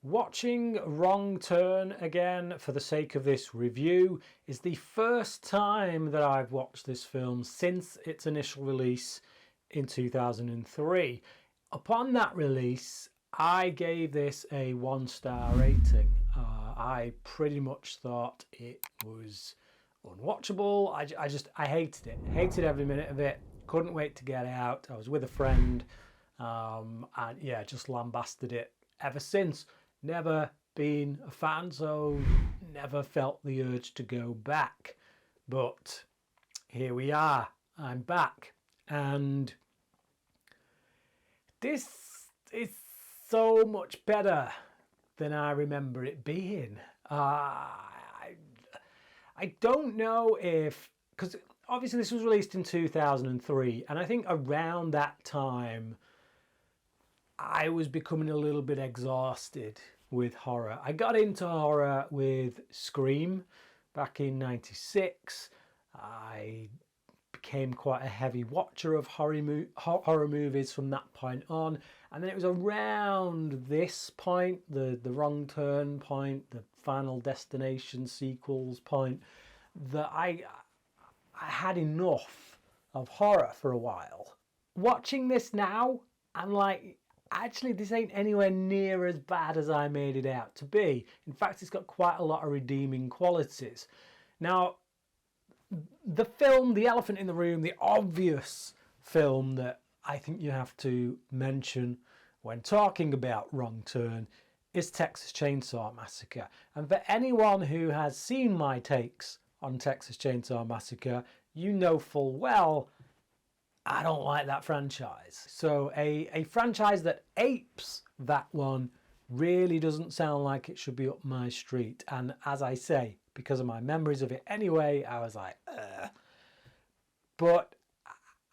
Watching Wrong Turn again for the sake of this review is the first time that I've watched this film since its initial release in 2003. Upon that release, I gave this a 1-star rating. I pretty much thought it was unwatchable. I hated it. Hated every minute of it. Couldn't wait to get out. I was with a friend, and yeah, just lambasted it ever since. Never been a fan, so never felt the urge to go back. But here we are. I'm back, and this is so much better than I remember it being. I don't know if, because obviously this was released in 2003, and I think around that time I was becoming a little bit exhausted with horror. I got into horror with Scream back in '96. I became quite a heavy watcher of horror movies from that point on, and then it was around this point, the Wrong Turn point, the Final Destination sequels point, that I had enough of horror for a while. Watching this now, I'm like, actually, this ain't anywhere near as bad as I made it out to be. In fact, it's got quite a lot of redeeming qualities. Now, the film, the elephant in the room, the obvious film that I think you have to mention when talking about Wrong Turn is Texas Chainsaw Massacre. And for anyone who has seen my takes on Texas Chainsaw Massacre, you know full well I don't like that franchise. So a franchise that apes that one really doesn't sound like it should be up my street. And as I say, because of my memories of it anyway, I was like, ugh. But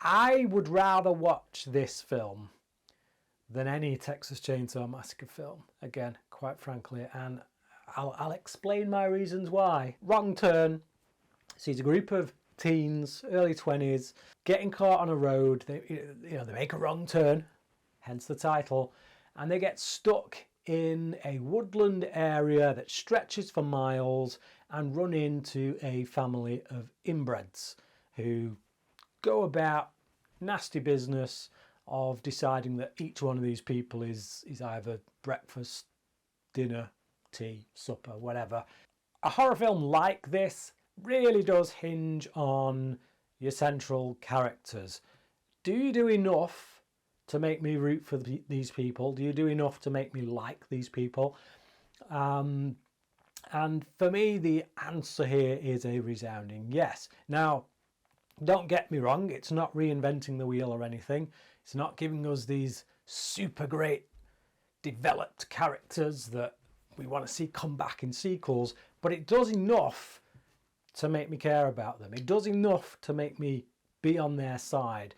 I would rather watch this film than any Texas Chainsaw Massacre film. Again, quite frankly, and I'll explain my reasons why. Wrong Turn sees a group of teens, early 20s, getting caught on a road. They make a wrong turn, hence the title, and they get stuck in a woodland area that stretches for miles and run into a family of inbreds who go about nasty business of deciding that each one of these people is either breakfast, dinner, tea, supper, whatever. A horror film like this really does hinge on your central characters. Do you do enough to make me root for these people? Do you do enough to make me like these people? And for me, the answer here is a resounding yes. Now, don't get me wrong, it's not reinventing the wheel or anything. It's not giving us these super great developed characters that we want to see come back in sequels, but it does enough to make me care about them. It does enough to make me be on their side.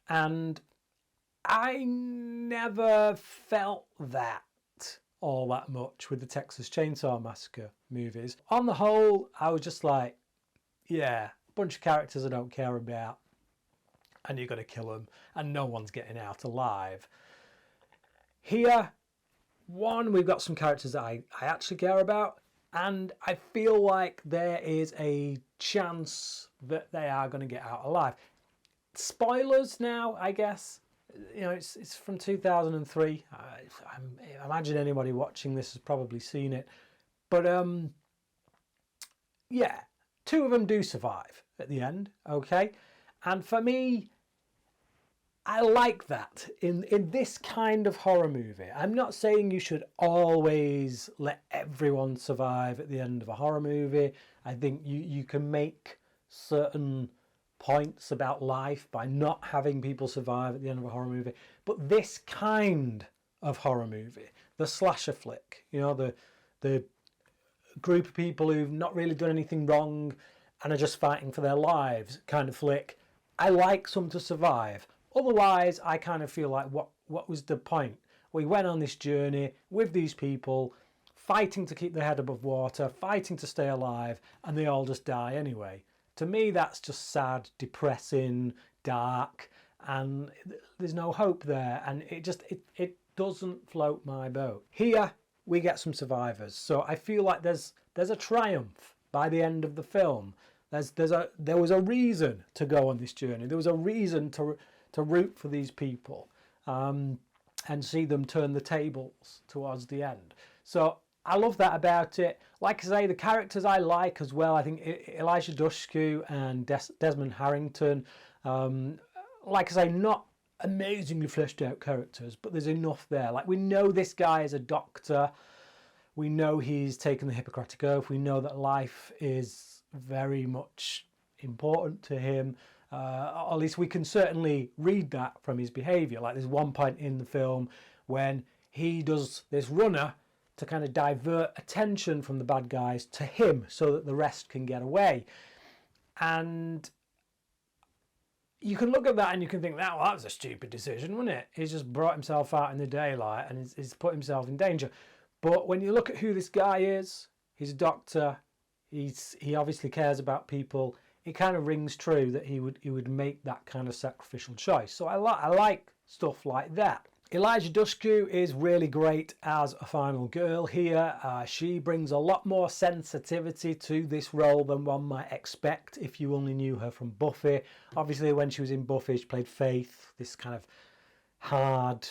And I never felt that all that much with the Texas Chainsaw Massacre movies. On the whole, I was just like, yeah, a bunch of characters I don't care about, and you're going to kill them, and no one's getting out alive. Here, one, we've got some characters that I actually care about, and I feel like there is a chance that they are going to get out alive. Spoilers now, I guess. You know, it's from 2003. I imagine anybody watching this has probably seen it. But yeah, two of them do survive at the end, okay? And for me, I like that in this kind of horror movie. I'm not saying you should always let everyone survive at the end of a horror movie. I think you can make certain points about life by not having people survive at the end of a horror movie. But this kind of horror movie, the slasher flick, you know, the group of people who've not really done anything wrong and are just fighting for their lives kind of flick, I like some to survive. Otherwise, I kind of feel like, what was the point? We went on this journey with these people, fighting to keep their head above water, fighting to stay alive, and they all just die anyway. To me, that's just sad, depressing, dark, and there's no hope there, and it doesn't float my boat. Here, we get some survivors. So I feel like there's a triumph by the end of the film. There was a reason to go on this journey. There was a reason to root for these people, and see them turn the tables towards the end. So I love that about it. Like I say, the characters I like as well. I think Eliza Dushku and Desmond Harrington, like I say, not amazingly fleshed out characters, but there's enough there. Like, we know this guy is a doctor. We know he's taken the Hippocratic Oath. We know that life is very much important to him. Or at least we can certainly read that from his behaviour. Like, there's one point in the film when he does this runner to kind of divert attention from the bad guys to him so that the rest can get away. And you can look at that and you can think, well, that was a stupid decision, wasn't it? He's just brought himself out in the daylight and he's put himself in danger. But when you look at who this guy is, he's a doctor, he obviously cares about people. It kind of rings true that he would make that kind of sacrificial choice. So I like stuff like that. Eliza Dushku is really great as a final girl here. She brings a lot more sensitivity to this role than one might expect if you only knew her from Buffy. Obviously, when she was in Buffy, she played Faith, this kind of hard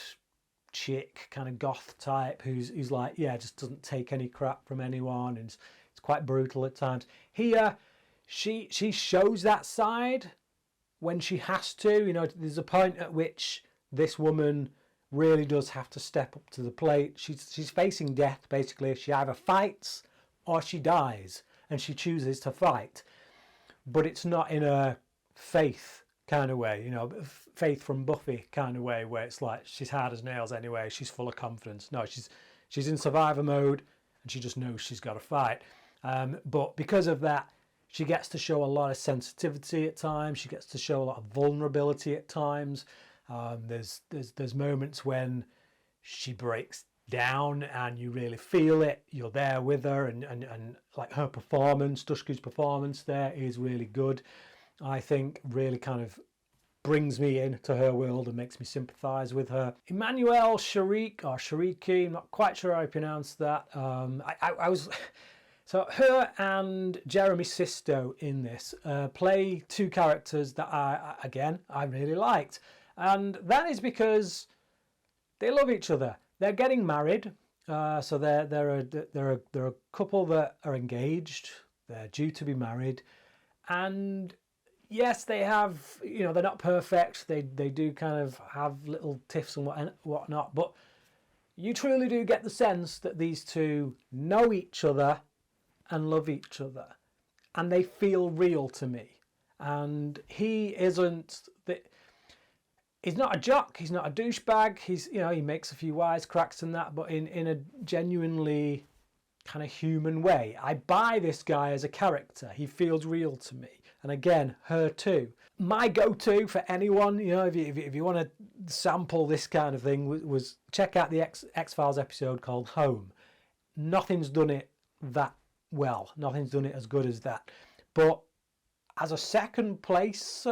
chick, kind of goth type who's like, yeah, just doesn't take any crap from anyone, and it's quite brutal at times. Here, she shows that side when she has to. You know, there's a point at which this woman really does have to step up to the plate. She's facing death, basically. She either fights or she dies, and she chooses to fight. But it's not in a Faith kind of way, you know, Faith from Buffy kind of way, where it's like she's hard as nails anyway, she's full of confidence. No, she's in survivor mode, and she just knows she's got to fight. But because of that, she gets to show a lot of sensitivity at times. She gets to show a lot of vulnerability at times. There's moments when she breaks down and you really feel it. You're there with her, and like her performance, Dushku's performance there is really good. I think really kind of brings me into her world and makes me sympathise with her. Emmanuel Sharik, or Shariki, I'm not quite sure how I pronounce that. I was... So her and Jeremy Sisto in this play two characters that I really liked. And that is because they love each other. They're getting married. So they're a couple that are engaged. They're due to be married. And yes, they have, you know, they're not perfect. They do kind of have little tiffs and whatnot. But you truly do get the sense that these two know each other and love each other, and they feel real to me. And he's not a jock, he's not a douchebag, he makes a few wisecracks and that, but in a genuinely kind of human way. I buy this guy as a character. He feels real to me. And again, her too. My go-to for anyone, you know, if you want to sample this kind of thing, was check out the X-Files episode called Home. Nothing's done it that well. Nothing's done it as good as that. But as a second place,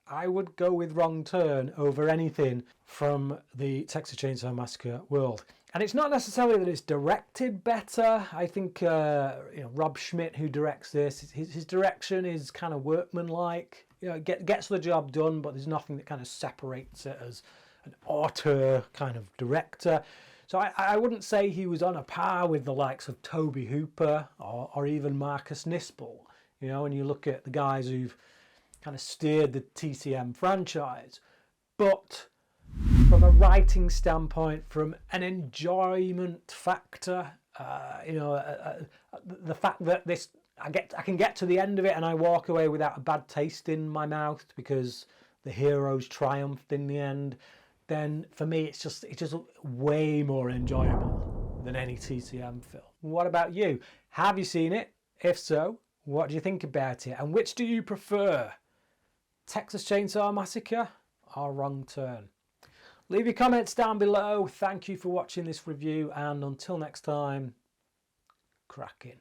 I would go with Wrong Turn over anything from the Texas Chainsaw Massacre world. And it's not necessarily that it's directed better. I think Rob Schmidt, who directs this, his direction is kind of workmanlike. You know, gets the job done, but there's nothing that kind of separates it as an auteur kind of director. So I wouldn't say he was on a par with the likes of Tobe Hooper or even Marcus Nispel. You know, when you look at the guys who've kind of steered the TCM franchise. But from a writing standpoint, from an enjoyment factor, the fact that I can get to the end of it and I walk away without a bad taste in my mouth because the heroes triumphed in the end, then for me it's just way more enjoyable than any TCM film. What about you? Have you seen it? If so, what do you think about it? And which do you prefer? Texas Chainsaw Massacre or Wrong Turn? Leave your comments down below. Thank you for watching this review, and until next time, cracking.